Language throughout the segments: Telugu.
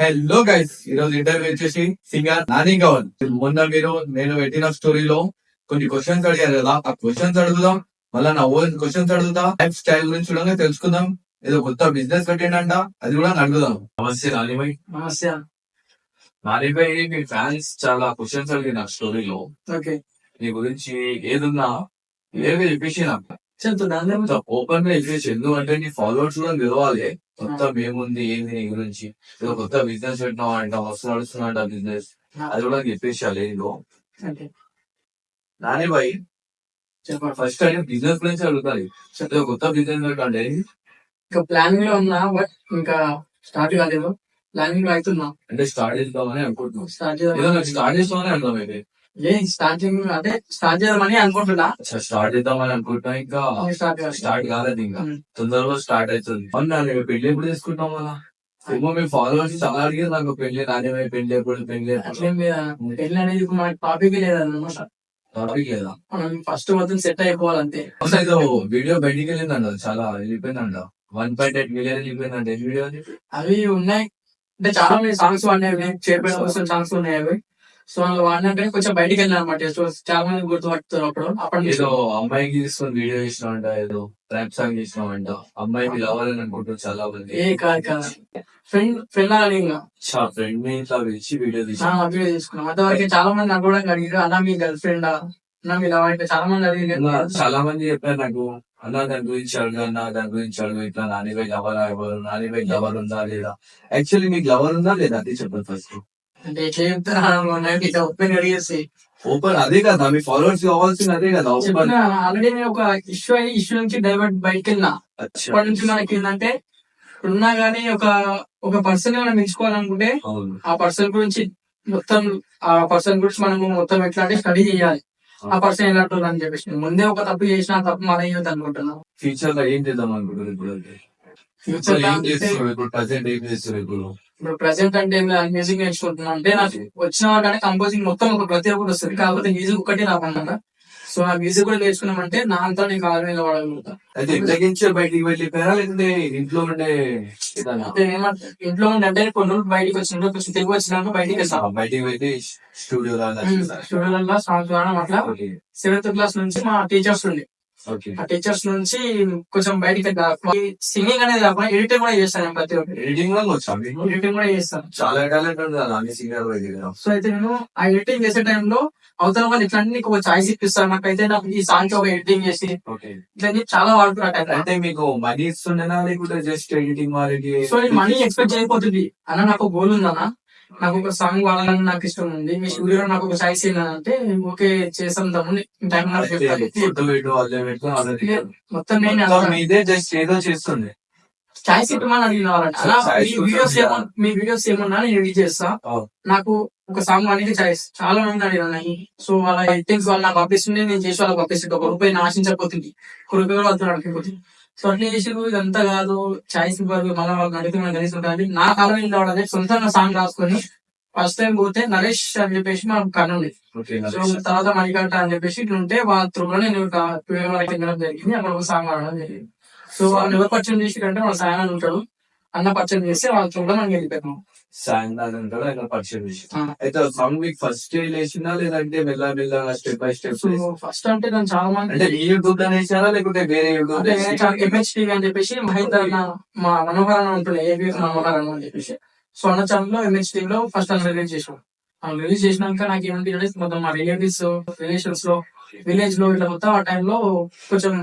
హలో గైస్, ఈ రోజు ఇంటర్వ్యూ వచ్చేసి సింగర్ నాని గౌన్. మొన్న నేను పెట్టిన స్టోరీలో కొన్ని క్వశ్చన్స్ అడిగారు కదా, ఆ క్వశ్చన్స్ అడుగుదాం. మళ్ళీ నా ఓన్ క్వశ్చన్స్ అడుగుతా. లైఫ్ స్టైల్ గురించి చూడంగా తెలుసుకుందాం. ఏదో కొత్త బిజినెస్ పెట్టిండంట, అది కూడా అడుగుదాం. నమస్తే నాని భాయ్. నమస్తే. నాని భాయ్, మీ ఫ్యాన్స్ చాలా క్వశ్చన్స్ అడిగిన స్టోరీలో. ఓకే, నీ గురించి ఏదున్నా క్లియర్గా చెప్పేసి నాకు చెప్తున్నా. ఓపెన్ గా చెప్పేసి, ఎందుకంటే నీ ఫాలోవర్స్ కూడా తెలవాలి మొత్తం ఏముంది ఏంది నీ గురించి. ఏదో కొత్త బిజినెస్ పెట్టినావు అంట, మస్తు నడుస్తున్నా బిజినెస్, అది కూడా చెప్పేసాలి. ఏంటో ఓకే, నాని భాయ్, చెప్పండి. ఫస్ట్ టైం బిజినెస్ గురించి అడుగుతారు. ఏదో కొత్త బిజినెస్ పెట్టండి. ఇంకా ప్లానింగ్ లో ఉన్నా, బట్ ఇంకా స్టార్ట్ కాలేదు. ప్లానింగ్ లో అవుతున్నా. అంటే స్టార్ట్ చేద్దామని అనుకుంటున్నాం. స్టార్ట్ ఏదో చేద్దాం. నాకు స్టార్ట్ చేస్తామని అర్థం అయితే స్టార్టింగ్ అంటే స్టార్ట్ చేద్దామని అనుకుంటున్నా. స్టార్ట్ చేద్దామని అనుకుంటున్నా. ఇంకా స్టార్ట్ కాదు. స్టార్ట్ కాలేదు. ఇంకా తొందరగా స్టార్ట్ అవుతుంది. అవునా, నేను పెళ్లి ఎప్పుడు చేసుకుంటాం అలా? ఏమో మీ ఫాలోవర్స్ చాలా అడిగారు నాకు, పెళ్లి నాణ్యమై పెళ్లి ఎప్పుడు పెళ్లి అట్లేం లేదా, పెళ్లి అనేది ఇప్పుడు మనకి టాపిక్ లేదన్నమాట. టాపిక్ లేదా? మనం ఫస్ట్ మొత్తం సెట్ అయిపోవాలంతే. ఏదో వీడియో బయటికి వెళ్ళిందంట, చాలా వెళ్ళిపోయిందంట. 1.8 మిలియన్ వెళ్ళిపోయిందంట. ఏ వీడియో అని? అవి ఉన్నాయి అంటే చాలా మంది సాంగ్స్ వాడినవి, చేపల కోసం సాంగ్స్ ఉన్నాయి అవి. సో అలా వాడినాక కొంచెం బయటికి వెళ్ళిన అనమాట. సో చాలా మంది గుర్తుపడుతారు అప్పుడు ఏదో అమ్మాయికి తీసుకొని వీడియో చేసినావంట, ఏదో ర్యాప్ సాంగ్ చేసినావంట. అమ్మాయికి లవ్వాలని అనుకుంటారు చాలా మంది. ఏ కాదు ఫ్రెండ్ ఫ్రెండ్ అని ఇంకా ఫ్రెండ్ ని ఇట్లా పిలిచి వీడియో వీడియో తీసుకున్నాం. అంతవరకు చాలా మంది నాకు కూడా అడిగారు, అన్న మీ గర్ల్ ఫ్రెండ్ అన్న మీ లవ్ అంటే చాలా మంది అడిగారు. చాలా మంది చెప్పారు నాకు, అన్న దాని గురించి అడుగు, అన్న దాని గురించి అడుగు, ఇట్లా నాని భాయ్ లవర్ ఎవరు, నాని భాయ్ లవర్ ఉందా లేదా. యాక్చువల్లీ మీకు లవర్ ఉందా లేదా అది చెప్పండి ఫస్ట్. అంటే ఎట్లా చెప్తారా, ఇట్లా ఓపెన్ అడిగేసి ఓపెన్ అదే కదా, మీ ఫాలోవర్స్ కావాల్సింది అదే కదా. ఓపెన్ ఆల్రెడీ నేను ఒక ఇష్యూ నుంచి డైవర్ట్ బయటకు వెళ్ళినా. అప్పటి నుంచి మనకి ఏంటంటే ఇప్పుడున్నా గానీ ఒక పర్సన్ మనం ఎంచుకోవాలనుకుంటే ఆ పర్సన్ గురించి మనము మొత్తం ఎట్లా అంటే స్టడీ చేయాలి. ఆ పర్సన్ ఎలాంటి అని చెప్పేసి ముందే ఒక తప్పు చేసిన తప్పు మన అయ్యొద్దు అనుకుంటున్నాం. ఫ్యూచర్ లో ఏం చేద్దాం అనుకుంటున్నారు ఇప్పుడు? ఫ్యూచర్ ఏం చేస్తున్నారు ఇప్పుడు? ప్రజెంట్ ఏం చేస్తున్నారు ఇప్పుడు? ఇప్పుడు ప్రెసెంట్ అంటే మ్యూజిక్ నేర్చుకుంటున్నా. అంటే నాకు వచ్చిన వాటి కంపోజింగ్ మొత్తం ఒక ప్రతి ఒక్కటి వస్తుంది, కాకపోతే మ్యూజిక్ ఒకటి రాకుండా. సో ఆ మ్యూజిక్ కూడా నేర్చుకున్నామంటే నా అంతా నేను కాలు మీద వాడగలుగుతా. అయితే ఇంట్లో బయటికి వెళ్ళిపోయారా, లేదంటే ఇంట్లో ఉండే ఇంట్లో ఉండి అంటే కొన్ని రోజులు బయటకు వచ్చిన కొంచెం తెలుగు వచ్చినాక బయటికి వెళ్తాం. బయటికి వెళ్ళి స్టూడియోలో సాంగ్స్ రావడం అట్లా. 7th క్లాస్ నుంచి మా టీచర్స్ ఉండి, ఆ టీచర్స్ నుంచి కొంచెం బయటికి సింగింగ్ అనేది కాకుండా ఎడిటింగ్ కూడా చేస్తాను. ప్రతి ఒక్కటి ఎడిటింగ్ కూడా చేస్తాను. చాలా టాలెంట్ ఉంది సింగర్. సో అయితే నేను ఆ ఎడిటింగ్ చేసే టైంలో అవతల వాళ్ళు ఇట్లా ఒక చాయిస్ ఇప్పిస్తాను. నాకైతే నాకు ఈ సాంగ్ ఒక ఎడిటింగ్ చేసి ఇట్లా చాలా వాడుతున్నా. అంటే మీకు మనీ ఇస్తుండేనా, లేకుంటే జస్ట్ ఎడిటింగ్ వాళ్ళకి? సో నేను మనీ ఎక్స్పెక్ట్ చేయకపోతుంది అన్న, నాకు గోల్ ఉందన్నా, నాకు ఒక సాంగ్ వాడాలని నాకు ఇష్టం ఉంది, మీ స్టూడియోలో నాకు ఒక చాయిస్ ఏంటంటే ఓకే చేస్తాం తమ్ముని మొత్తం నేను ఇదే జస్ట్ ఏదో చేస్తుంది. చాయిస్ ఇట్టమని అడిగిన మీ వీడియోస్ ఏమన్నా నేను ఎడిట్ చేస్తా, నాకు ఒక సాంగ్ అనేది చాయిస్. చాలా మంది అడిగినాయి. సో వాళ్ళ ఎడిటింగ్స్ వాళ్ళు నాకు పంపిస్తుండే, నేను చేసి వాళ్ళకి పంపిస్తుంటే ఒక రూపాయి ఆశించకపోతుంది, ఒక రూపాయి కూడా వాళ్ళతో అడగకపోతుంది. సో అట్లా చేసి ఇదంతా కాదు, చాయిస్ మళ్ళీ వాళ్ళకి అడిగితే మనం కలిసి ఉంటుంది. నా కాలం మీద వాడాలి, సొంతంగా సాంగ్ రాసుకొని ఫస్ట్ టైం పోతే నరేష్ అని చెప్పేసి మా కనుంది. సో తర్వాత మణికంఠ అని చెప్పేసి ఇట్లా ఉంటే వాళ్ళ త్రూలో నేను తినడం జరిగింది. అక్కడ ఒక సాంగ్ ఆడడం జరిగింది. సో వాళ్ళు ఎవరు పరిచయం చేసిరంటే వాళ్ళ సాయన ఉంటాడు, అన్న పరిచయం చేస్తే వాళ్ళ త్రూలో మనం వెళ్ళిపోతాం. అయితే సాంగ్ మీకు ఫస్ట్ వేసిందా, లేదంటే మెల్ల స్టెప్ బై స్టెప్? ఫస్ట్ అంటే నేను చాలా మంది అంటే ఈ యూట్యూబ్ లో వేసారా, లేకుంటే వేరే యూట్యూబ్? ఎంహెచ్టీవీ అని చెప్పేసి మహేంద్ర మా మనోహరణ ఉంటుంది, ఏబిఎస్ మనోహరణ అని చెప్పేసి. సో అన్న ఛానల్ లో ఎంహెచ్టీవీ లో ఫస్ట్ అన్న రిలీజ్ చేసాం. రిలీజ్ చేసినాక నాకు ఏమంటే మొత్తం మా రిలేషన్స్ లో విలేజ్ లో ఇట్లా మొత్తం ఆ టైంలో కొంచెం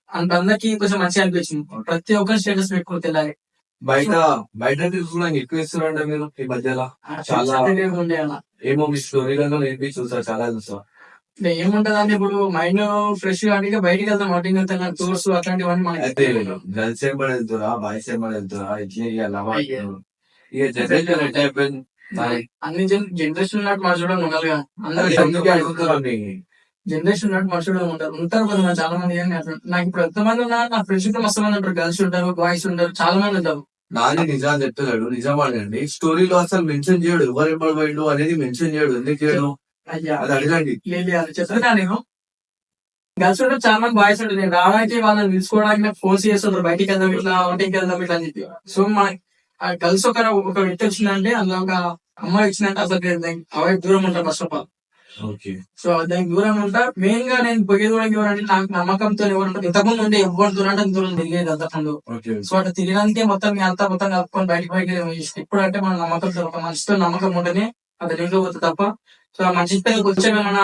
అందరికి కొంచెం మంచిగా అనిపించింది. ప్రతి ఒక్కరి స్టేటస్ పెట్టుకుని తెల్లాలి. బయట కూడా ఎక్కువ ఇస్తున్నారంట మీరు ఈ మధ్యలో. చాలా ఏమో మీ స్టోరీలలో నేర్పి చూసా, చాలా చూసా. ఏముంటది అంటే ఇప్పుడు మైండ్ ఫ్రెష్ గా బయటికి వెళ్తాం, వాటికి వెళ్తాం, టూర్స్ అట్లాంటివన్నీ అయితే గర్ల్స్ ఏం పడి వెళ్తురా, బాయ్స్ ఏం పడి వెళ్తురా, ఇక జనరేషన్ ఎట్ అయిపోయింది. అన్ని జనరేషన్ ఉన్నట్టు మనుషులు ఉండాలిగా, అందరూ జనరేషన్ ఉన్నట్టు మనుషులు ఉంటారు కదా చాలా మంది. నాకు ఇప్పుడు ఎంతమంది ఉన్నారు, నా ఫ్రెండ్స్ కూడా మస్తు మంది ఉంటారు, గర్ల్స్ ఉంటారు, బాయ్స్ ఉంటారు, చాలా మంది ఉంటారు. నాని నిజాలు చెప్తున్నాడు, నిజమాడండి. స్టోరీలో అసలు మెన్షన్ చేయడు ఎవరు ఎప్పుడు అనేది మెన్షన్ చేయడు. ఎందుకు చేయడు అది అడగండి. చెప్తున్నా నేను, గర్ల్స్ ఉంటారు చాలా మంది, బాయ్స్ ఉంటారు. నేను రావడానికి వాళ్ళని తీసుకోవడానికి నాకు ఫోర్స్ చేస్తుంటారు, బయటికి వెళ్దాం ఇట్లా, వంటికి వెళ్దాం ఇట్లా అని చెప్పి. సో కలిసి ఒక వ్యక్తి వచ్చిందంటే అందులో ఒక అమ్మాయి వచ్చిందంటే అసలు అబ్బాయి దూరం ఉంటారు first of all. Okay. So దానికి దూరం ఉంటా. మెయిన్ గా నేను పోయేది కూడా ఎవరంటే నాకు నమ్మకంతో ఎవరు ఉంటారు. ఇంతకుముందు ఉండే ఎవరు దూరం అంటే దూరం తిరిగేది అంతకుముందు. ఓకే. సో అట్లా తిరగడానికే మొత్తం మీ అంతా మొత్తం కలుపుకొని బయటకి ఇప్పుడు అంటే మన నమ్మకంతో ఒక మనిషితో నమ్మకం ఉంటేనే అతను ఇంట్లో పోతుంది తప్ప. సో ఆ మనిషి పైన కొంచెం ఏమైనా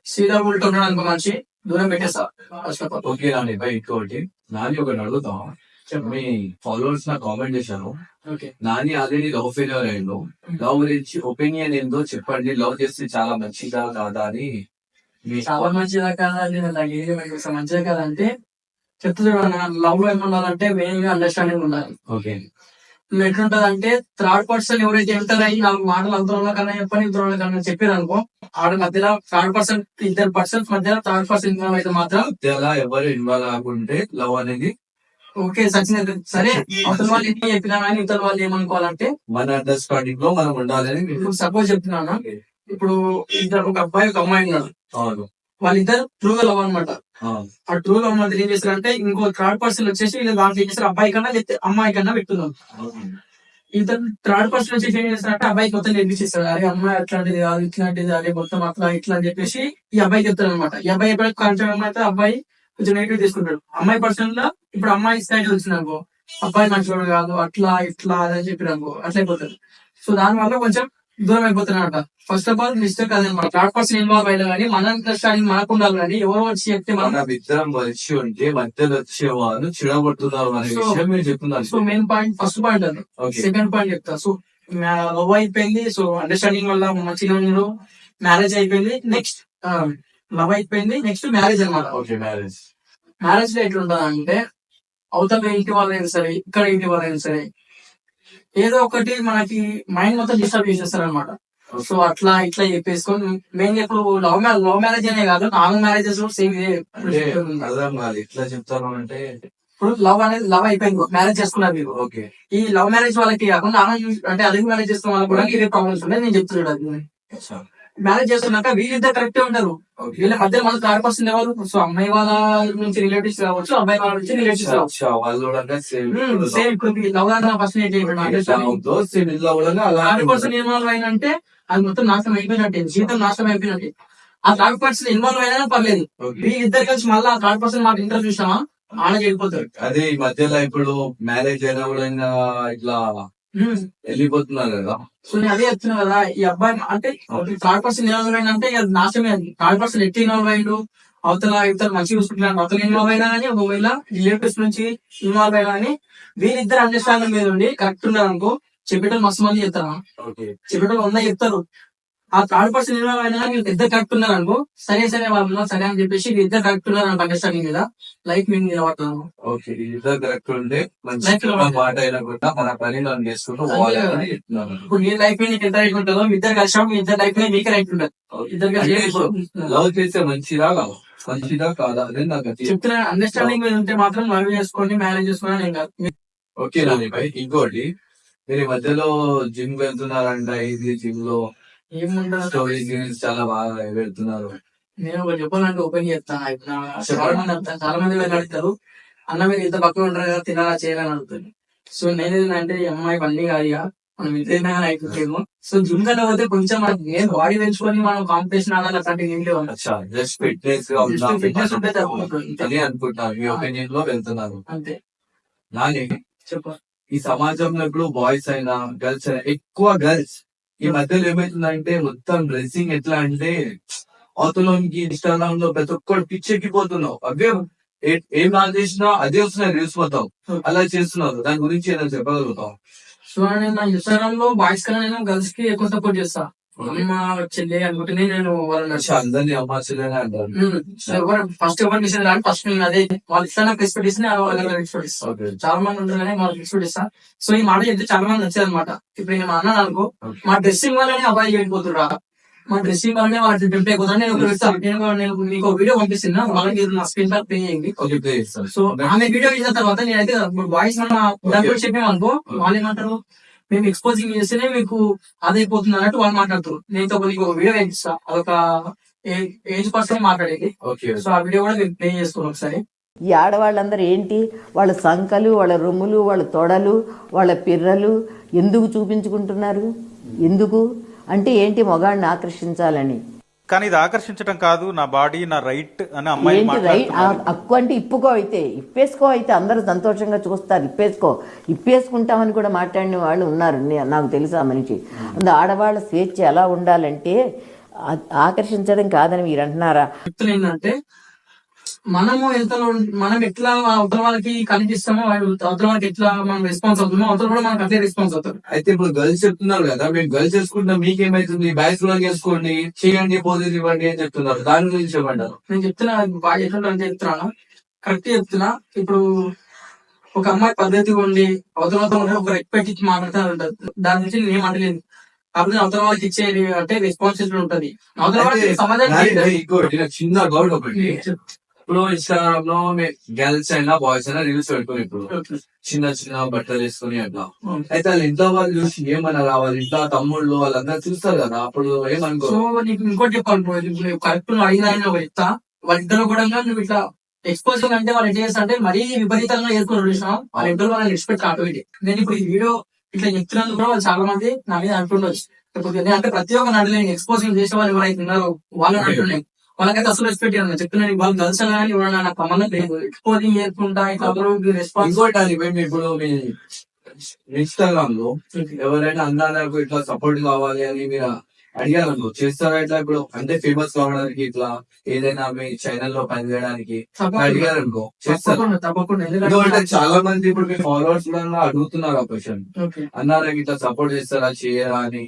సీదా ఉల్టా ఉన్నాడు అనుకో మనిషి దూరం పెట్టేస్తా first of all. Okay Nani by ఇంకోటి నాని ఒకటి అడుగుతాం. మీ ఫాలోవర్స్ నాకు కామెంట్ చేశాను, okay. Nani already love failure అయ్యిండు, లవ్ గురించి ఒపీనియన్ ఏందో చెప్పండి, లవ్ చేస్తే చాలా మంచిదా కాదా అని. మీ చాలా మంచిదా కాదా అని నాకు ఏది మంచిదా కాదా అంటే చెప్తున్నా. లవ్ లో ఏమన్నారంటే మెయిన్ గా అండర్స్టాండింగ్ ఉండాలి. ఓకే. ఎట్లుంటది అంటే థర్డ్ పర్సన్ ఎవరైతే ఎంటర్ అయ్యి నాలుగు మాటలు అంతరంలో కన్నా చెప్పని ఇంతరంలో కన్నా చెప్పారు అనుకో, ఆడ మధ్యలో థర్డ్ పర్సన్ ఇద్దరు పర్సన్స్ మధ్యలో థర్డ్ పర్సన్ ఇన్వాల్వ్ అయితే మాత్రం మధ్యలో ఎవరు ఇన్వాల్వ్ కాకుంటే లవ్ అనేది ఓకే సచిన్ అయితే సరే. అవతల వాళ్ళు ఎన్ని చెప్పినా కానీ ఇతర వాళ్ళు ఏమనుకోవాలంటే మన అండర్స్టాండింగ్ లో మనం ఉండాలని. ఇప్పుడు సపోజ్ చెప్తున్నాను, ఇప్పుడు ఇద్దరు ఒక అబ్బాయి ఒక అమ్మాయి ఉన్నారు, అవును. వాళ్ళిద్దరు ట్రూగా లవ్ అనమాట. ఆ, ఆ ట్రూగా ఉన్నది ఏం చేస్తారంటే ఇంకో థర్డ్ పర్సన్ వచ్చేసి వీళ్ళు దాంట్లో ఏం చేస్తారు, అబ్బాయి కన్నా లేకపోతే అమ్మాయి కన్నా పెట్టున్నారు. ఇతను థర్డ్ పర్సన్ వచ్చేసి ఏం చేస్తారంటే అబ్బాయికి మొత్తం నేర్పించేస్తారు. అరే అమ్మాయి అట్లాంటిది కాదు ఇట్లాంటిది, అదే మొత్తం అట్లా ఇట్లా అని చెప్పేసి ఈ అబ్బాయికి చెప్తారు అనమాట. ఈ అబ్బాయి ఎప్పుడైతే కొంచెం అయితే అబ్బాయి కొంచెం నెగిటివ్ తీసుకుంటాడు. అమ్మాయి పర్సన్ లో ఇప్పుడు అమ్మాయి సైడ్ వచ్చింది అనుకో, అబ్బాయి మంచివాడు కాదు అట్లా ఇట్లా అని చెప్పి అనుకో అట్లా అయిపోతారు. సో దాని వల్ల కొంచెం దూరం అయిపోతున్నమాట. ఫస్ట్ ఆఫ్ ఆల్ మిస్టేక్ అదనమాట. థర్డ్ పర్సన్ ఇన్వాల్వ్ అయినా కానీ మన అండర్స్టాండింగ్ మనకు ఉండాలి. కానీ ఎవరో వచ్చి చెప్తే మనం మన ఇద్దరం వచ్చి ఉంటే మధ్యలో వచ్చే వాళ్ళు చిడగొడుతున్నారు అనే సో- విషయం మీరు చెప్తున్నారు. So main point first point అది. ఓకే. సెకండ్ పాయింట్ చెప్తా. సో లవ్ అయిపోయింది, సో అండర్స్టాండింగ్ వల్ల మంచిగా ఉన్నారు, మ్యారేజ్ అయిపోయింది. నెక్స్ట్ లవ్ అయిపోయింది, నెక్స్ట్ మ్యారేజ్ అనమాట. ఓకే. మ్యారేజ్ మ్యారేజ్ లో ఎట్లుంటది అంటే అవతల ఇంటి వాళ్ళైనా సరే ఇక్కడ ఇంటి వాళ్ళైనా సరే ఏదో ఒకటి మనకి మైండ్ మొత్తం డిస్టర్బ్ చేసేస్తారు అనమాట. సో అట్లా ఇట్లా చెప్పేసుకొని మెయిన్ ఇప్పుడు లవ్ మ్యారేజ్ అనే కాదు, నార్మల్ మ్యారేజెస్ సేమ్ అంటే అర్థం కాదు ఎట్లా చెప్తాను అంటే. ఇప్పుడు లవ్ అనేది లవ్ అయిపోయింది, మ్యారేజ్ చేసుకున్నారు మీరు. ఓకే. ఈ లవ్ మ్యారేజ్ వాళ్ళకి కాకుండా అంటే అరేంజ్ మ్యారేజ్ చేస్తున్న వాళ్ళకి కూడా ఇదే ప్రాబ్లమ్స్ ఉన్నాయి. నేను చెప్తున్నాను, మ్యారేజ్ చేస్తున్నాక వీళ్ళిద్దరు కరెక్టే ఉంటారు. ఓకే. వీళ్ళ మధ్యలో మన థర్డ్ పర్సన్ ఎవరు, సో అమ్మాయి వాళ్ళ నుంచి రిలేటివ్స్ కావచ్చు, అబ్బాయి వాళ్ళ నుంచి రిలేటివ్స్ కావచ్చు. వాళ్ళు కూడా సేమ్ సేమ్ ఇప్పుడు లవ్ ఫస్ట్ సేమ్ ఇంట్లో కూడా అలా థర్డ్ పర్సన్ ఇన్వాల్వ్ అయినంటే అది మొత్తం నాశనం అయిపోయినట్టే, జీవితం నాశనం అయిపోయినట్టే. ఆ థర్డ్ పర్సన్ ఇన్వాల్వ్ అయినా పర్లేదు, వీళ్ళిద్దరు కలిసి మళ్ళీ ఆ థర్డ్ పర్సన్ మాట ఇంటర్ చూసినామా ఆడ వెళ్ళిపోతారు. అదే ఈ మధ్యలో ఇప్పుడు మ్యారేజ్ అయినా కూడా ఇంకా ఇట్లా వెళ్ళిపోతున్నారు కదా. సో నేను అదే చెప్తున్నా కదా, ఈ అబ్బాయి అంటే థర్డ్ పర్సన్ ఇన్వాల్వ్ అయినంటే ఇక నాశనమే. అది థర్డ్ పర్సన్ ఎట్టి ఇన్వాల్వ్ అయ్యిండు, అవతల ఇతర మంచిగా చూసుకుంటున్నాడు, అవతల ఇన్వాల్వ్ అయినా కానీ ఒకవేళ రిలేటివ్స్ నుంచి ఇన్వాల్వ్ అయినా కానీ వీళ్ళిద్దరు అండర్స్టాండింగ్ మీద ఉండి కరెక్ట్ ఉన్నారు అనుకో, చెప్పేటోళ్ళు మస్తు మంది చెప్తారు, ఓకే. చెప్పేటోళ్ళు వంద చెప్తారు. ఆ థర్డ్ పర్సన్ ఇన్వాల్వ్ అయినా కానీ ఇద్దరు కరెక్ట్ ఉన్నారు అనుకో, సరే వాళ్ళు సరే అని చెప్పేసి ఇద్దరు కరెక్ట్ ఉన్నారు అనుకో అండర్స్టాండింగ్ మీద లైఫ్ మీద నిలబడుతున్నాను. ఓకే. ఇద్దరు కరెక్ట్ ఉంటే మంచి Life లో మాట అయినా కూడా మన పని మనం చేసుకుంటూ పోవాలని చెప్తున్నాను. ఇప్పుడు నీ లైఫ్ మీద నీకు ఎంత రైట్ ఉంటుందో మీ ఇద్దరు కలిసి మీ ఇద్దరు లైఫ్ మీద మీకే రైట్ ఉంటుంది. ఇద్దరు అంటే కలిసి ఇప్పుడు లవ్ చేస్తే మంచిదా కాదా అనేది నాకు అది. చెప్తున్నా, అండర్స్టాండింగ్ మీద ఉంటే మాత్రం లవ్ చేసుకోండి, మ్యారేజ్ చేసుకోండి నేను కాదు. ఓకే నాని భాయ్, ఇంకోటి మీరు ఈ మధ్యలో జిమ్ వెళ్తున్నారంట, ఇది జిమ్ లో ఏముంటుంది స్టోరీస్ చాలా బాగా వెళ్తున్నారు. నేను ఒకటి చెప్పాలంటే ఓపెన్ చెప్తాను. ఇప్పుడు చాలా మంది అడుగుతారు, చాలా మంది వెళ్ళి అడుగుతారు, అన్న మీరు ఇంత పక్కన ఉంటారు కదా తినాలా చేయాలని అడుగుతారు. సో నేను ఏంటంటే ఈ అమ్మాయి అన్ని కాదు ఇక మనం ఇంతైనా అయిపోతేమో. సో జిమ్ కన్నా పోతే కొంచెం నేను బాడీ పెంచుకొని మనం కాంపిటీషన్ ఆడాలి అట్లాంటివి ఏం లేవు. జస్ట్ ఫిట్నెస్ ఫిట్నెస్ ఉంటే తప్ప అని అనుకుంటున్నాను. మీ ఒపీనియన్ లో వెళ్తున్నారు. అంతే. నాని చెప్ప ఈ సమాజంలో ఇప్పుడు బాయ్స్ అయినా గర్ల్స్ అయినా ఎక్కువ గర్ల్స్ ఈ మధ్యలో ఏమైతుందంటే మొత్తం డ్రెస్సింగ్ ఎట్లా అంటే అవతలోనికి ఇన్స్టాగ్రామ్ లో ప్రతి ఒక్కడు పిచ్చెక్కిపోతున్నావు. అవే ఏం నా చేసినా అదే వస్తున్నాయి రీల్స్ మొత్తం అలా చేస్తున్నారు. దాని గురించి ఏదైనా చెప్పగలుగుతాం? సో నేను నా ఇన్స్టాగ్రామ్ లో బాయ్స్ కన్నా నేను గర్ల్స్ కి ఎక్కువ సపోర్ట్ చేస్తా. అమ్మ చెల్లి అనుకుంటేనే నేను వాళ్ళని అందరినీ అమ్మ చెల్లెనే అంటారు. ఫస్ట్ ఎవరు డిసైడ్ కానీ ఫస్ట్ నేను అదే వాళ్ళు ఇష్టం నాకు రెస్పెక్ట్ ఇస్తే వాళ్ళకి రెస్పెక్ట్ ఇస్తాను. చాలా మంది ఉంటారు కానీ వాళ్ళకి రెస్పెక్ట్ ఇస్తా. సో ఈ మాట చెప్తే చాలా మంది నచ్చేది అనమాట. ఇప్పుడు నేను అన్నాను అనుకో, మా డ్రెస్సింగ్ వల్లనే అబ్బాయి వెళ్ళిపోతురా, మా డ్రెస్సింగ్ వల్లనే వాళ్ళకి టెంప్ట్ అయిపోతున్నా. నేను నేను మీకు వీడియో పంపిస్తున్నా, వాళ్ళకి మీరు నా స్క్రీన్ పర్ పే చేయండి. సో ఆమె వీడియో చేసిన తర్వాత నేనైతే బాయ్స్ దాని కూడా చెప్పామనుకో, వాళ్ళు ఏమంటారు మేము ఎక్స్పోజింగ్ చేస్తేనే మీకు అదైపోతుంది అన్నట్టు వాళ్ళు మాట్లాడుతారు. నేను నీకు వీడియో పంపిస్తా, అదొక ఏజ్ పర్సన్ మాట్లాడేది. సో ఆ వీడియో కూడా మీరు ప్లే చేసుకోండి ఒకసారి. ఈ ఆడవాళ్ళందరూ ఏంటి, వాళ్ళ సంకలు, వాళ్ళ రొమ్ములు, వాళ్ళ తొడలు, వాళ్ళ పిర్రలు ఎందుకు చూపించుకుంటున్నారు? ఎందుకు అంటే ఏంటి, మగాడిని ఆకర్షించాలని. కానీ ఇది ఆకర్షించడం కాదు, నా బాడీ నా రైట్ అని అమ్మాయి ఏంటి రైట్ హక్కు అంటే ఇప్పుకో, అయితే ఇప్పేసుకో, అయితే అందరూ సంతోషంగా చూస్తారు, ఇప్పేసుకుంటామని కూడా మాట్లాడిన వాళ్ళు ఉన్నారు, నాకు తెలుసు ఆ మనిషి. అందు ఆడవాళ్ళ స్వేచ్ఛ ఎలా ఉండాలంటే ఆకర్షించడం కాదని మీరు అంటున్నారా? ఏంటంటే మనం ఎట్లా అవతల వాళ్ళకి కనిపిస్తామో అవతల వాళ్ళకి ఎట్లా మనం రెస్పాన్స్ అవుతామో అవతల కూడా మనకు అట్లే రెస్పాన్స్ అవుతారు. అయితే ఇప్పుడు గర్ల్స్ చెప్తున్నారు కదా, మేము గర్ల్స్ చేసుకుంటాం, మీకేమైతుంది, బాయ్స్ కూడా చేసుకోండి, చేయండి, పోజెస్ ఇవ్వండి అని చెప్తున్నారు. దాని గురించి చెప్పంటారు. నేను చెప్తున్నా, బాగా ఎట్లుంటే చెప్తున్నాను, కరెక్ట్ చెప్తున్నా. ఇప్పుడు ఒక అమ్మాయి పద్ధతిగా ఉండి అవతల ఒక రెస్పెక్ట్ ఇచ్చి మాట్లాడుతూ దాని నుంచి నేను మాట్లాడలేదు. కాబట్టి అవతల వాళ్ళకి ఇచ్చేది అంటే రెస్పాన్సిబిలిటీ ఉంటది. అవతల వాళ్ళకి సమాజానికి ఇంకోటి నాకు చిన్న డౌట్ ఒకటి. ఇప్పుడు ఇన్స్టాగ్రామ్ లో గర్ల్స్ అయినా బాయ్స్ అయినా రీల్స్ పెట్టుకుని ఇప్పుడు చిన్న చిన్న బట్టలు వేసుకుని అట్లా, అయితే వాళ్ళ ఇంట్లో వాళ్ళు చూసి ఏమన్నా రావాలి, ఇంట్లో తమ్ముళ్ళు వాళ్ళందరూ చూస్తారు కదా, అప్పుడు ఏమనుకో. సో నీకు ఇంకోటి చెప్పాలి, కరెక్ట్ అడిగిన ఒక చెప్తా, వాళ్ళిద్దరు కూడా నువ్వు ఇట్లా ఎక్స్పోజర్ అంటే వాళ్ళు ఎట్లా చేస్తా అంటే మరీ విపరీతంగా చేసుకుని చూసినాం, వాళ్ళ ఇద్దరు వాళ్ళని రెస్పెక్ట్ ఆటోమేటిక్. నేను ఇప్పుడు ఈ వీడియో ఇట్లా చెప్తున్నందుకు కూడా వాళ్ళు చాలా మంది నా మీద అంటుండొచ్చు. అంటే ప్రతి ఒక్క నడులు ఎక్స్పోజింగ్ చేసే వాళ్ళు ఎవరైతే ఉన్నారో వాళ్ళు అంటున్నాయి, వాళ్ళకైతే అసలు రెస్పెక్ట్ ఇవ్వాలి. చెప్తున్నాను వాళ్ళు కలిసి కానీ ఇవ్వడం నాకు సంబంధం లేదు. ఎక్స్పోజింగ్ చేసుకుంటా ఇట్లా రెస్పాన్స్. ఇంకోటి మేము ఇప్పుడు మీ ఇన్స్టాగ్రామ్ లో ఎవరైనా అన్నారకు ఇట్లా సపోర్ట్ కావాలి అని మీరు అడిగారనుకో, చేస్తారా ఇట్లా? ఇప్పుడు అంటే ఫేమస్ కావడానికి ఇట్లా ఏదైనా మీ ఛానల్ లో పని చేయడానికి అడిగారనుకో చేస్తారు తప్పకుండా. ఎందుకంటే చాలా మంది ఇప్పుడు మీ ఫాలోవర్స్ అడుగుతున్నారు ఆ క్వశ్చన్, అన్నారకు ఇట్లా సపోర్ట్ చేస్తారా చేయరా అని,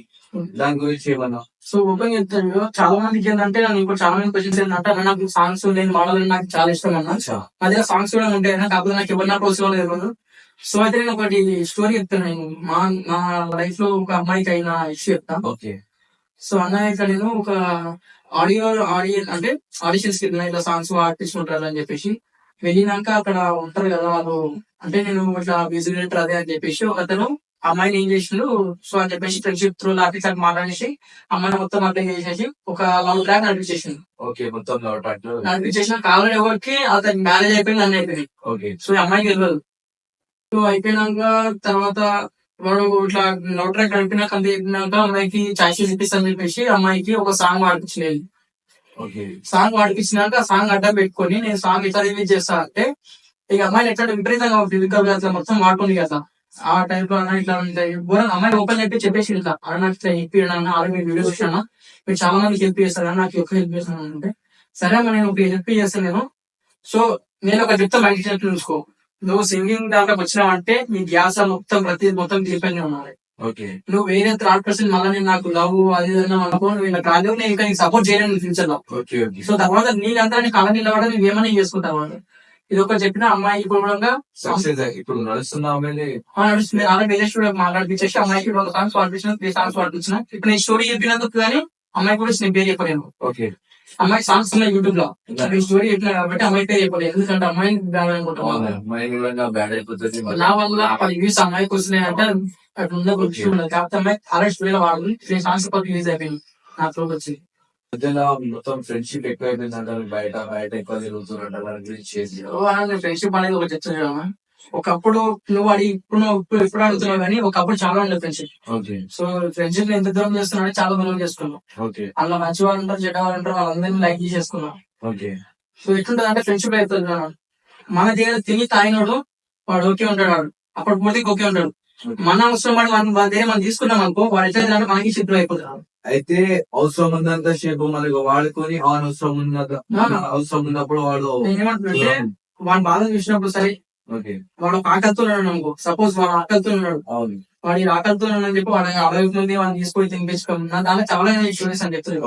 దాని గురించి ఏమన్నా? సో ఓపెన్ చెప్తాను, చాలా మందికి ఏంటంటే నేను ఇప్పుడు చాలా మంది క్వశ్చన్స్ ఏంటంటే అన్న నాకు సాంగ్స్ నేను మోడల్ నాకు చాలా ఇష్టం అన్న, అదే సాంగ్స్ కూడా ఉంటాయి అన్న, కాకపోతే నాకు ఎవరు నాకు అవసరం లేదు. సో అయితే నేను ఒకటి స్టోరీ చెప్తాను. నేను నా లైఫ్ లో ఒక అమ్మాయికి అయిన ఇష్యూ చెప్తా. ఓకే. సో అన్నయ్య ఇక్కడ నేను ఒక ఆడియో అంటే ఆడిషన్స్ కి ఇట్లా సాంగ్స్ ఆర్టిస్ట్ ఉంటారు అని చెప్పేసి వెళ్ళినాక అక్కడ ఉంటారు కదా వాళ్ళు, అంటే నేను ఇట్లా మ్యూజిక్ డైరెక్టర్ అదే అని చెప్పేసి ఒక అతను అమ్మాయిని ఏం చేసిండు, సో అని చెప్పేసి ఫ్రెండ్షిప్ త్రూ ఆఫీసర్ మాట్లాడేసి అమ్మాయిని మొత్తం అప్లై చేసేసి ఒక లవ్ ట్రాక్ నడిపించేసింది. ఓకే, మొత్తం నడిపించేసిన కావాలి ఎవరికి అతనికి మ్యారేజ్ అయిపోయింది, అన్నీ అయిపోయింది. ఓకే. సో ఈ అమ్మాయికి తెలియదు. సో అయిపోయినాక తర్వాత వాడు ఇట్లా లవ్ ట్రాక్ నడిపినాక అంత చెప్పినాక అమ్మాయికి ఛాయిసెస్ ఇప్పిస్తాను చెప్పేసి అమ్మాయికి ఒక సాంగ్ పాడిపించలేదు. సాంగ్ పాడిపించినాక ఆ సాంగ్ అడ్డం పెట్టుకొని నేను సాంగ్ ఎట్లా రిలీజ్ చేస్తా అంటే ఇక అమ్మాయిని ఎట్లా విపరీతంగా అట్లా మొత్తం వాడుకుంది కదా ఆ టైప్ లో అన్న ఇట్లా ఘోరంగా అమ్మాయి ఓపెన్ చెప్పేసి ఇట్లా అన్న నాకు ఇట్లా హెల్ప్ చేయడం ఆల్రెడీ మీరు వీడియో చూసాను, మీరు చాలా మందికి హెల్ప్ చేస్తారు నాకు ఒక్క హెల్ప్ చేస్తాను అంటే, సరే అమ్మ నేను ఒక హెల్ప్ చేస్తాను నేను. సో నేను ఒక చెప్తా మైండ్ సెట్ చూసుకో, నువ్వు సింగింగ్ దాంట్లోకి వచ్చినావంటే నీ ధ్యాస మొత్తం దీపంగా ఉండాలి. నువ్వు వేరే థర్డ్ పర్సన్ మళ్ళీ నేను నాకు లవ్ అది అనుకో, నువ్వు ఇలా కాదు నేను ఇంకా నీకు సపోర్ట్ చేయలేను ఫ్యూచర్ లో. సో తర్వాత నీకంతా నీ కళ నిలబడ నువ్వు ఏమైనా చేసుకుంటావు. ఇది ఒక చెప్పిన అమ్మాయి కూడా ఇప్పుడు నడుస్తుంది. ఆల్రెడీ వేరే స్టూడియో మాట్లాడిపించేసి అమ్మాయికి 2 సాంగ్స్ పాడిపించిన 3 సాంగ్స్ పాడిపించిన. ఇప్పుడు నేను స్టోరీ చెప్పినందుకు కానీ అమ్మాయి కూడా నేను పేరు చెప్పలేను. అమ్మాయి సాంగ్స్ ఉన్నాయి యూట్యూబ్ లో, స్టోరీ చెప్పినా కాబట్టి అమ్మాయి పేరు చెప్పలేదు, ఎందుకంటే అమ్మాయిని బ్యాడ్ అనుకుంటాను. నా వల్ల 10 వ్యూస్ అమ్మాయికి వస్తున్నాయంటే అట్లా ఉండదు. కాకపోతే అమ్మాయి ఆల్రెడీ స్టోరీలో వాడు 3 సాంగ్స్ రిలీజ్ అయిపోయింది నా త్రోకి వచ్చింది. మధ్యలో మొత్తం ఫ్రెండ్షిప్ ఎక్కువ అయిపోయిందంటే బయట ఎక్కువ తిరుగుతున్నట్టు దాని గురించి ఫ్రెండ్షిప్ అనేది ఒక చర్చ. ఒకప్పుడు నువ్వు ఇప్పుడు అడుగుతున్నావు కానీ ఒకప్పుడు చాలా ఉండదు ఫ్రెండ్షిప్. సో ఫ్రెండ్షిప్ ఎంత దూరం చేస్తున్నావు చాలా దూరం చేసుకున్నాం. అలా మంచి వాళ్ళు ఉంటారు, చెడ్డ వాళ్ళు ఉంటారు, వాళ్ళందరినీ లైక్ చేసేసుకున్నాం. సో ఎట్లుంటది అంటే ఫ్రెండ్షిప్ అవుతుంది, మన దగ్గర తిని తాగినోడు వాడు ఓకే ఉంటాడు, వాడు అప్పుడు పూర్తికి ఓకే ఉంటాడు. మన అవసరం వాడు మన దగ్గర మనం తీసుకున్నాం అనుకో వాడు ఎట్లా మనకి శత్రువు అయిపోతాడు. అయితే అవసరం ఉన్నంత సేపు మనకు వాడుకొని అవసరం ఉన్నప్పుడు వాడు ఏమంటుంటే వాడి బాధ చూసినప్పుడు సరే వాడు ఒక ఆకలితో ఉన్నాడు అనుకో, సపోజ్ వాడు ఆకలితో ఉన్నాడు, వాడి ఆకలితో ఉన్నాడని చెప్పి వాడు అడగతుంది వాడిని తీసుకొని తినిపించుకున్నా దాంట్లో చాలా స్టోరీస్ అని చెప్తారు.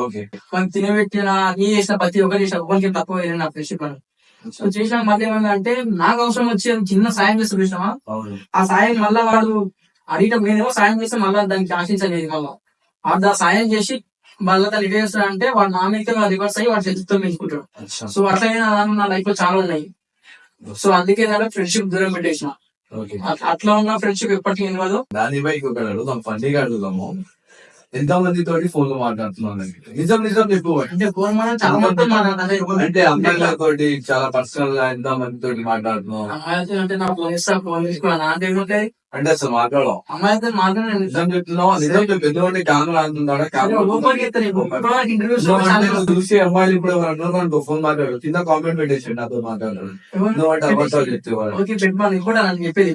వాడిని తినబెట్టిన నీ చేసిన ప్రతి ఒక్కరు చేసిన ఒక్కరికి తక్కువ నా ఫ్రెండ్షిప్ అని. సో చేసిన మళ్ళీ ఏమంటే నాకు అవసరం వచ్చి చిన్న సాయం చేస్తే చూసినావా, ఆ సాయం మళ్ళా వాడు అడిగటం నేనేమో సాయం చేస్తే మళ్ళా దానికి ఆశించలేదు, మళ్ళా వాడు ఆ సాయం చేసి మళ్ళీ దాన్ని ఇదే చేస్తాడంటే వాడు నా మీద రివర్స్ అయ్యి వాడు చేతితో పెంచుకుంటాడు. సో అట్లయినా నా లైఫ్ లో చాలా ఉన్నాయి. సో అందుకే ఫ్రెండ్షిప్ దూరం పెట్టేసిన. అట్లా ఉన్న ఫ్రెండ్షిప్ ఎప్పటికీ ఇవ్వదు. దాని బైక్ ఒకటి అడుగుదాం, ఫండీగా అడుగుదాము. ఎంత మంది తోటి ఫోన్ లో మాట్లాడుతున్నావు నిజం నిజం చెప్పు అంటే ఫోన్ మనం చాలా మంది మాట్లాడుతున్నాం. అంటే అమ్మాయిలతోటి చాలా పర్సనల్ గా ఎంత మంది తోటి మాట్లాడుతున్నావు అమ్మాయిలతో అంటే నాకు ఫోన్ ఇస్తా, ఫోన్ తీసుకున్నా అంటే ఏముంటాయి, అంటే అసలు మాట్లాడవు అమ్మాయిలతో మాట్లాడే నిజం చెప్తున్నావు నిజం చెప్పు ఎందుకంటే కెమెరా అంటున్నాడా ఓపెన్ చేస్తాను ఇంటర్వ్యూస్ చూసి అమ్మాయిలు ఇప్పుడు ఎవరు ఫోన్ మాట్లాడు కింద కామెంట్ పెట్టేసి నాతో మాట్లాడారు నువ్వు అంటే అబద్ధాలు చెప్తేవాడు ఓకే పెట్టమని ఇది కూడా నన్ను చెప్పేది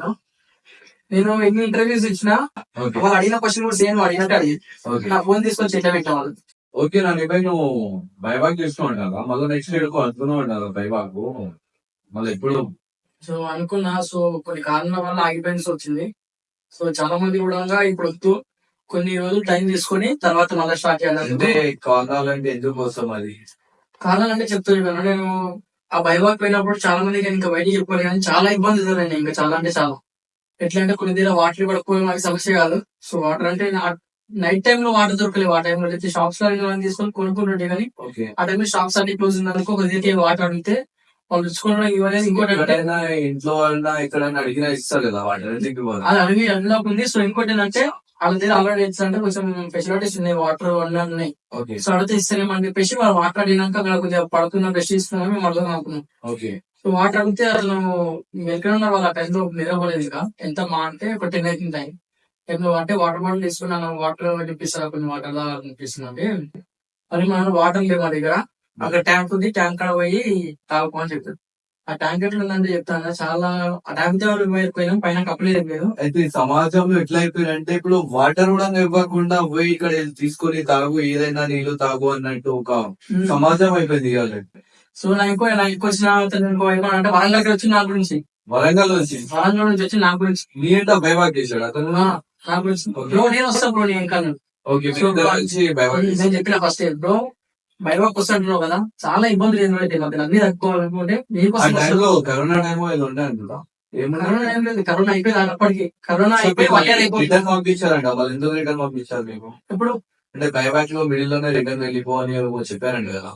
నేను ఎన్ని ఇంటర్వ్యూస్ ఇచ్చినా ఓకే వాళ్ళు అడిగిన క్వశ్చన్ కూడా సేమ్ అడిగినట్టు అడిగి ఓకే నా ఫోన్ తీసుకొని చెట్ల పెట్టిన వాళ్ళు. ఓకే నా నీపై నువ్వు బైబాక్ చేస్తున్నావు కదా మళ్ళీ నెక్స్ట్ ఇయర్కు అనుకున్నావు కదా బైబాక్ మళ్ళీ ఎప్పుడు సో అనుకున్నా, సో కొన్ని కారణాల వల్ల ఆగిపోయిన వచ్చింది. సో చాలా మంది కూడా ఇప్పుడు వద్దు కొన్ని రోజులు టైం తీసుకొని తర్వాత మళ్ళీ స్టార్ట్ అంటే చేయాలి. కారణాలంటే ఎందుకు వస్తాం అది కారణాలు అంటే చెప్తాను నేను ఆ బైబాక్ పోయినప్పుడు చాలా మందికి ఇంకా బయటికి చెప్పాలి కానీ చాలా ఇబ్బంది ఎదురైనాయి, ఇంకా చాలా అంటే చాలా. ఎట్లా అంటే కొన్ని దగ్గర వాటర్ పడుకోవడం నాకు సమస్య కాదు. సో వాటర్ అంటే నైట్ టైమ్ లో వాటర్ దొరకలేదు. ఆ టైంలో అయితే షాప్స్ లో తీసుకొని కొనుక్కుంటుంటే కానీ ఓకే ఆ టైంలో షాప్స్ అన్ని క్లోజ్ ఉందనుకో ఒక దగ్గరికి వాటర్ అడిగితే వాళ్ళు తెచ్చుకోవడానికి ఇవ్వలేదు. ఇంకోటి అంటే ఎక్కడైనా ఇంట్లో వాళ్ళ ఎక్కడైనా అడిగినా ఇస్తారు కదా వాటర్ ఎందుకు ఇవ్వరు? అది అడిగి అందులోకి ఉంది. సో ఇంకోటి ఏంటంటే వాళ్ళ దగ్గర ఆల్రెడీ అంటే కొంచెం ఫెసిలిటీస్ ఉన్నాయి, వాటర్ అన్నీ ఉన్నాయి. ఓకే సో అడిగితే ఇస్తారేమని చెప్పేసి వాళ్ళు వాటర్ అడిగినాక అక్కడ కొద్దిగా పడుతున్న బెస్ట్ ఇస్తున్నాం మేము అర్థం అనుకున్నాం. ఓకే సో వాటర్ అడిగితే అసలు ఎక్కడ ఉన్నారు వాళ్ళు ఆ టైంలో నిలబడలేదు. ఇక ఎంత మా అంటే ఒక 10 అవుతుంది టైం. అంటే వాటర్ బాటిల్ తీసుకున్నాను, వాటర్ నింపిస్తారా కొన్ని వాటర్ లా నింపిస్తున్నా మరి మనం వాటర్ లేవు మా దగ్గర. అక్కడ ట్యాంక్ ఉంది, ట్యాంక్ కాడ పోయి తాగుకో అని చెప్తారు. ఆ ట్యాంక్ ఎట్లా ఉందంటే చెప్తాను చాలా ఆ ట్యాంక్ పోయినాం పైన కప్పలేదు లేదు. అయితే ఈ సమాజంలో ఎట్లా అయిపోయిందంటే ఇప్పుడు వాటర్ కూడా ఇవ్వకుండా పోయి ఇక్కడ తీసుకొని తాగు ఏదైనా నీళ్లు తాగు అన్నట్టు ఒక సమాజం అయిపోయింది ఇవాళ. సో నాకు ఎక్కువ వచ్చిన అంటే వరంగల్కి వచ్చి నా గురించి, వరంగల్ నుంచి వరంగల్ నుంచి వచ్చి నా గురించి నీ ఏంటో బైబాక్ చేశాడు అతను. నా గురించి బ్రో నేను వస్తా బ్రో నేను ఇంకా ఓకే సో నుంచి బైబాక్ నేను చెప్పిన ఫస్ట్ బ్రో బైబాక్ వస్తాడు కదా చాలా ఇబ్బందులు ఏంటంటే అన్ని తట్టుకోవాలనుకుంటే ఆ నీకోసం టైంలో కరోనా టైం ఏదో ఉండే అంటున్నా కరోనా ఏం లేదు, కరోనా అయిపోయింది అప్పటికి. కరోనా అయిపోయి 1 year అయిపోయింది. రిటర్న్ పంపించారంట వాళ్ళు ఎందుకు రిటర్న్ పంపించారు మీకు? ఇప్పుడు అంటే బైబాక్ లో మిడిల్ లోనే రిటర్న్ వెళ్ళిపో అని ఏమో చెప్పారంట కదా.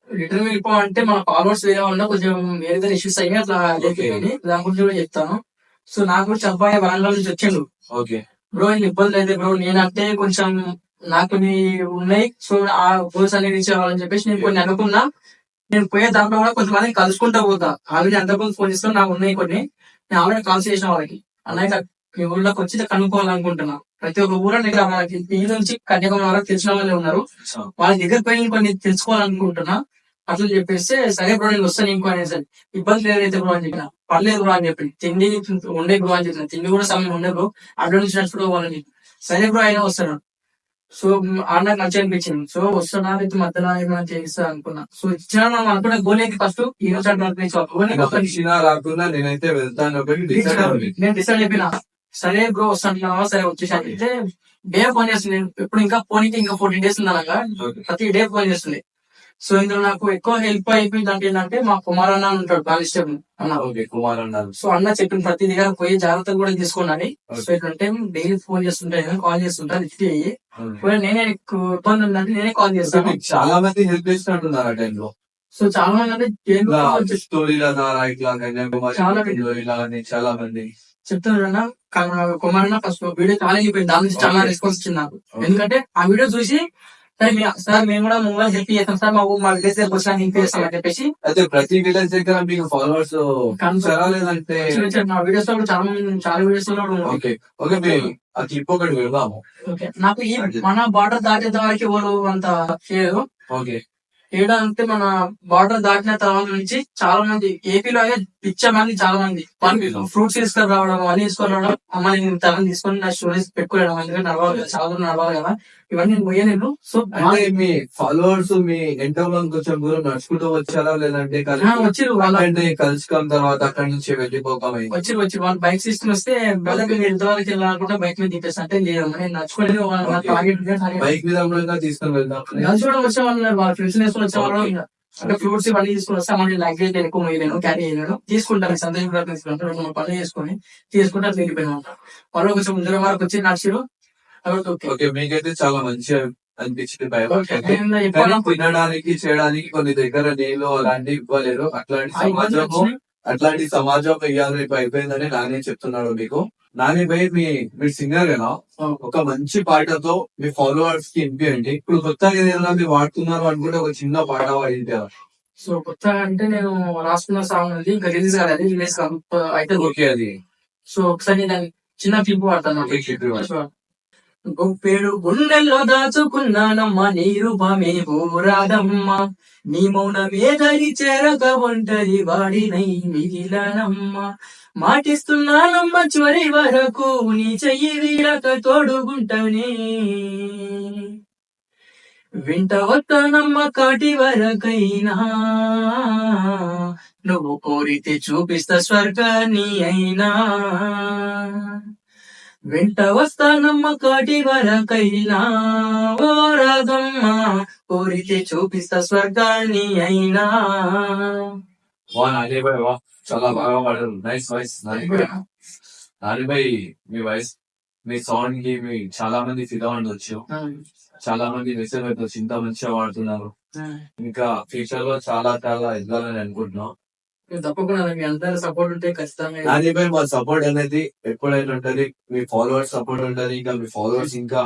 రిటర్న్ వెళ్ళిపో అంటే మన ఫాలోవర్స్ వేరే వాళ్ళు కొంచెం వేరే ఇష్యూస్ అయ్యి అట్లా లేకపోయింది. దాని గురించి కూడా చెప్తాను. సో నాకు కూడా అబ్బాయి వరంగల్ నుంచి వచ్చిండు. ఓకే బ్రో ఇబ్బందులు అయితే బ్రో నేనంటే కొంచెం నాకు కొన్ని ఉన్నాయి. సో ఆ గోల్స్ అన్ని రీచ్ అవ్వాలని చెప్పేసి నేను కొన్ని అనుకున్నా. నేను పోయే దాంట్లో కూడా కొంతమంది కలుసుకుంటా పోతా. ఆల్రెడీ అంతకుముందు ఫోన్ చేసుకుని నాకు ఉన్నాయి కొన్ని. నేను ఆల్రెడీ కాల్ చేసిన వాళ్ళకి అన్నయ్య మీ ఊళ్ళోకి వచ్చి కనుక్కోవాలనుకుంటున్నా. ప్రతి ఒక్క ఊళ్ళో ఇట్లా మనకి ఈ నుంచి కన్యాకుమారి వరకు తెలిసిన వాళ్ళే ఉన్నారు. వాళ్ళ దగ్గర పోయి కొన్ని తెలుసుకోవాలనుకుంటున్నా అట్లా చెప్పేస్తే సరే బ్రో నేను వస్తాను ఇంకో అనేసి ఇబ్బంది లేదైతే బ్రో అని చెప్పిన. పర్లేదు బ్రో అని చెప్పి తిండి ఉండే బ్రో అని చెప్పిన. తిండి కూడా సమయం ఉండే బ్రో అడ్డ నుంచి నడుచుకోవాలని. సరే బ్రో అయినా వస్తాను. సో నాకు మంచి అనిపించింది. సో వస్తున్నా అయితే మధ్యలో ఏమైనా చేయిస్తా అనుకున్నా. సో ఇచ్చిన మనం అనుకున్న గోలేకి ఫస్ట్ ఈ రోజు ఇచ్చినా రాకుండా నేనైతే వెళ్తాను ఒకటి డిసైడ్ అవ్వాలి. నేను డిసైడ్ అయిపోయినా. సరే బ్రో వస్తున్నావా సరే వచ్చేసి అయితే డే ఫోన్ చేస్తుంది. ఇప్పుడు ఇంకా ఫోన్కి ఇంకా 14 days ఉందనగా ప్రతి డే ఫోన్ చేస్తుంది. సో ఇందులో నాకు ఎక్కువ హెల్ప్ అయిపోయింది అంటే ఏంటంటే మా కుమార్ అన్న ఉంటాడు కానిస్టేబుల్ అన్న. ఓకే కుమార్ అన్నారు. సో అన్న చెప్పిన ప్రతి దగ్గర పోయి జాగ్రత్తగా కూడా తీసుకోండి. సో ఇట్లంటే డైలీ ఫోన్ చేస్తుంటా కాల్ చేస్తుంటా లిఫ్ట్ అయ్యి నేనే ఇబ్బంది ఉందంటే నేనే కాల్ చేస్తాను. చాలా మంది హెల్ప్ చేసినట్టున్నారు ఆ టైంలో. సో చాలా మంది అంటే స్టోరీల ద్వారా ఇట్లా కన్యాకుమారి ఇలా అని చాలా మంది చెప్తున్నా. కుమార్ అన్న ఫస్ట్ వీడియో చాలా అయిపోయింది. దాని నుంచి చాలా రెస్పాన్స్ వచ్చింది నాకు. ఎందుకంటే ఆ వీడియో చూసి సార్ మేము కూడా ముందు హెల్ప్ చేస్తాం సార్ మా విలేజ్ దగ్గర వచ్చినా హెల్ప్ చేస్తాం అని చెప్పేసి. అయితే ప్రతి విలేజ్ దగ్గర మీకు ఫాలోవర్స్ లేదంటే నా వీడియోస్ లో కూడా చాలా వీడియోస్ లో కూడా ఓకే ఓకే మేము ఆ క్లిప్ ఒకటి వెళ్దాము. ఓకే నాకు ఈ మన బార్డర్ దాటేంత వరకు ఎవరు అంత చేయదు. ఓకే ఏడా అంటే మన బార్డర్ దాటిన తర్వాత నుంచి చాలా మంది ఏపీలో అయితే పిచ్చ మంది చాలా మంది ఫ్రూట్స్ తీసుకొని రావడం అన్ని తీసుకొని రావడం అమ్మాయి తనని తీసుకొని నా స్టోరీస్ పెట్టుకోవడం ఎందుకంటే నడవాలి కదా చాలా దూరం నడవాలి కదా ఇవన్నీ నేను పోయలేను. సో అంటే మీ ఫాలోవర్స్ మీ ఎంటర్లో కొంచెం దూరం నడుచుకుంటూ వచ్చారా లేదంటే వచ్చిరు వాళ్ళంటే కలుసుకున్న తర్వాత అక్కడి నుంచి వెళ్ళిపోతామని వచ్చి వాళ్ళు బైక్ తీసుకుని వస్తే బ్రదర్ ఎంతవరకు వెళ్ళాలనుకుంటే బైక్ మీద తీపేస్తా అంటే లేదు నేను నడుచుకోలేదు. బైక్ మీద కూడా తీసుకొని వెళ్దాం నడుచుకోవడం వచ్చే వాళ్ళు వాళ్ళ ఫ్రెండ్స్ వేసుకొని వచ్చేవాళ్ళు అంటే ఫ్రూట్స్ ఇవన్నీ తీసుకుని వస్తే అమ్మ లగేజ్ ఎక్కువ వేయలేను క్యారీ చేయలేను తీసుకుంటాను సందేశం తీసుకుంటాను పనులు చేసుకుని తీసుకుంటే అట్లా వెళ్ళిపోయినా వాళ్ళు కొంచెం ముందర వరకు వచ్చి నడిచిరు. ఓకే మీకైతే చాలా మంచిగా అనిపించింది తినడానికి చేయడానికి కొన్ని దగ్గర నీళ్ళు అలాంటివి ఇవ్వలేరు. అట్లాంటి సమాజం ఇవాళ రేపు అయిపోయిందని నానే చెప్తున్నాడు మీకు. నాని భయ్ మీరు సింగర్ కదా, ఒక మంచి పాటతో మీ ఫాలోవర్స్ కి వినిపించండి. ఇప్పుడు కొత్తగా ఏదైనా మీరు వాడుతున్నారు అనుకుంటే ఒక చిన్న పాట పాడింది కదా. సో కొత్తగా అంటే నేను రాసుకున్న సాంగ్ ఉంది, ఇంకా రిలీజ్ కాలేదు, రిలీజ్ అయితే ఓకే అది సో ఒకసారి నేను దాన్ని చిన్న క్లిప్ వాడతాను. ఓకే, clip ఇవ్వండి. గొప్పేడు గుండెల్లో దాచుకున్నానమ్మా నీ రూపమే రాదమ్మా, నీ మౌనమే దరి చేరక ఒంటరి వాడినై మిగిలానమ్మా, మాటిస్తున్నానమ్మ చివరి వరకు నీ చెయ్యి వీడక తోడుగుంటనే, వింట వస్తానమ్మ కాటి వరకైనా, నువ్వు కోరితే చూపిస్తా స్వర్గాన్ని అయినా, వెంట వస్తానమ్మ కాటి వరకైనా ఓ రాధమ్మ, కోరితే చూపిస్తా స్వర్గాన్ని అయినా. వా నాని భాయ్ వా, చాలా బాగా పాడారు. నైస్ వాయిస్ నాని భాయ్. నాని భాయ్ మీ వాయిస్, మీ సౌండ్ కి మీ చాలా మంది ఫిదా ఉండొచ్చు, చాలా మంది మెసేజ్ పెట్టవచ్చు, ఇంత మంచిగా వాడుతున్నారు. ఇంకా ఫ్యూచర్ లో చాలా చాలా ఎదగాలని అనుకుంటున్నాం. తప్పకుండా మీ అందరి సపోర్ట్ ఉంటే ఖచ్చితంగా. నాని భాయ్ మా సపోర్ట్ అనేది ఎప్పుడైనా ఉంటది, మీ ఫాలోవర్స్ సపోర్ట్ ఉంటది, ఇంకా మీ ఫాలోవర్స్ ఇంకా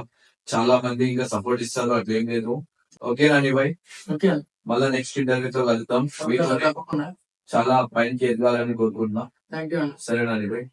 చాలా మంది ఇంకా సపోర్ట్ ఇస్తారు, అట్లేం లేదు. ఓకే నాని భాయ్, ఓకే మళ్ళా నెక్స్ట్ ఇంటర్వ్యూతో కలుద్దాం. మీతో తప్పకుండా. చాలా పైకి ఎదగాలని కోరుకుంటున్నా. Thank you. సరే నాని భాయ్.